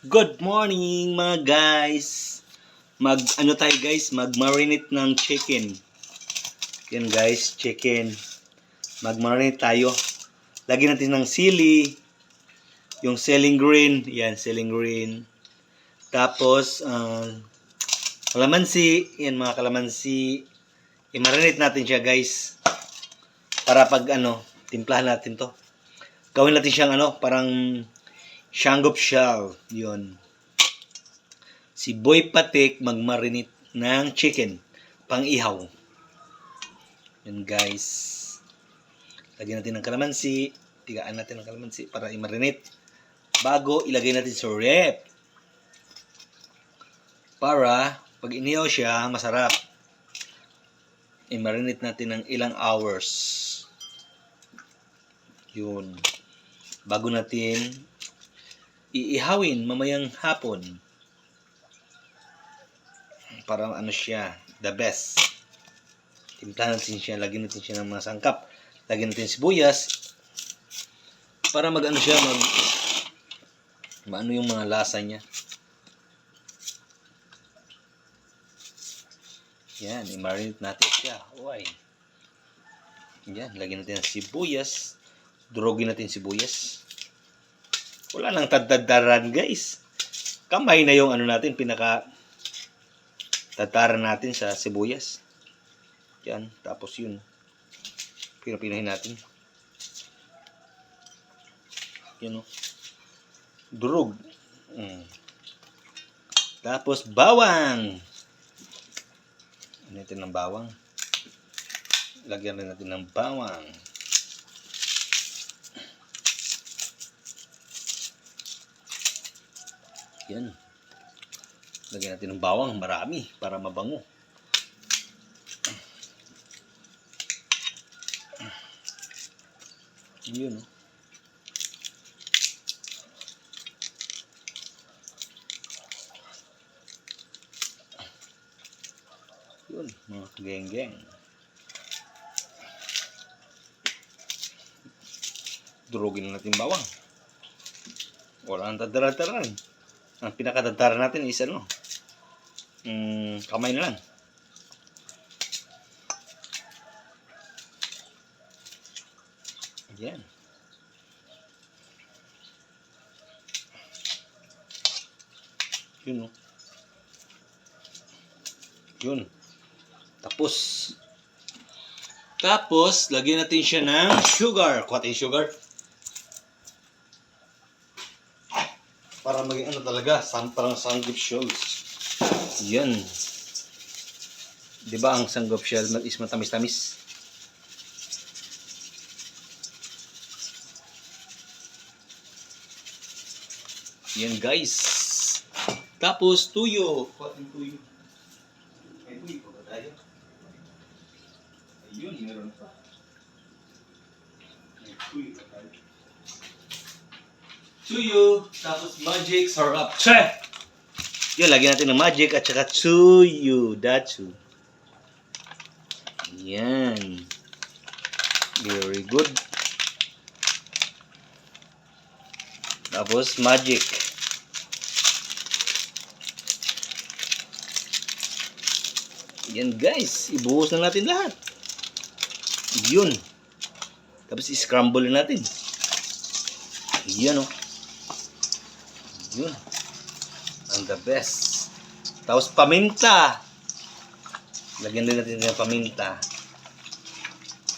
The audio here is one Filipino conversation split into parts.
Good morning mga guys. Mag-marinate ng chicken. Yan guys, chicken. Mag-marinate tayo. Lagyan natin ng sili, yung celery green, yan celery green. Tapos kalamansi, yan mga kalamansi. I-marinate natin siya guys. Para pag timplahan natin to. Gawin natin siyang parang shanggop-shell. Yun. Si Boy Patik mag-marinate ng chicken. Pang-ihaw. Yun guys. Lagyan natin ng kalamansi. Tigaan natin ng kalamansi para i-marinate. Bago ilagay natin sa rep. Para pag inihaw siya, masarap. I-marinate natin ng ilang hours. Yun. Bago natin iihawin mamayang hapon. Para siya, the best. Timplahan natin siya, lagyan natin siya ng mga sangkap. Lagyan natin sibuyas. Para maano yung mga lasa niya. Yan, i-marinate natin siya. Uy. Yan, lagyan natin ng sibuyas. Durogin natin sibuyas. Wala nang tadadaran guys. Kamay na yung natin, tataran natin sa sibuyas. Yan, tapos yun. Pinapinahin natin. Yan o. Durog. Tapos bawang. Natin ng bawang. Lagyan rin natin ng bawang. Yan. Lagyan natin ng bawang, marami, para mabango. Yun, oh. Yun, mga geng-geng. Durugin natin bawang. Wala nang tadara-taran. Ang pinakadadara natin is kamay na lang. Yan. Yun o. Yun. Tapos, lagyan natin siya ng sugar. Kuha tayo sugar. Para maging talaga, parang sanggop shells. Yan. Diba ang sanggop shell is matamis-tamis? Yan guys. Tapos tuyo. Kuha tayong tuyo. May tuyo pa ba tayo? Ayun, meron pa. May tuyo pa tayo. Tuyo, tapos magic syrup. Che! Yun, lagyan natin ng magic at saka tuyo. Datsu. Yan. Very good. Tapos magic. Yan guys, ibuhos na natin lahat. Yun. Tapos i-scramble natin. Yan o. Yun. Ang the best. Tapos paminta. Lagyan din natin ng paminta.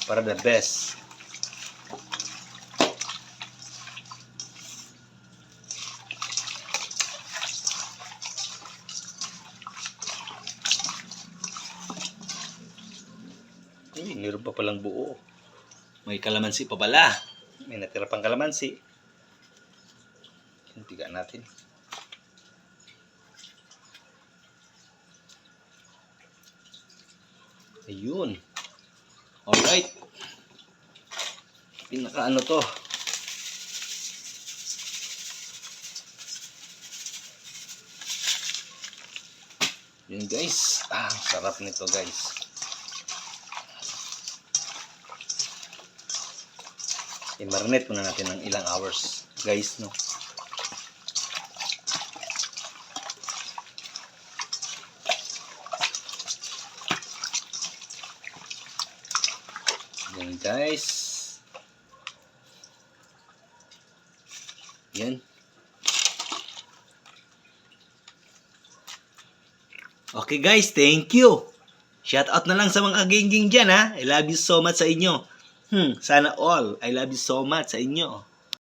Para the best. Uy, meron pa palang buo. May kalamansi pa pala. May natira pang kalamansi. Tiga natin. Ayun. Alright. Pinaka to. Yun guys. Sarap nito guys. I-marinate muna natin ng ilang hours guys, no. Yan guys. Yan. Okay guys, thank you. Shout out na lang sa mga kagingging dyan ha. I love you so much sa inyo. Sana all. I love you so much sa inyo.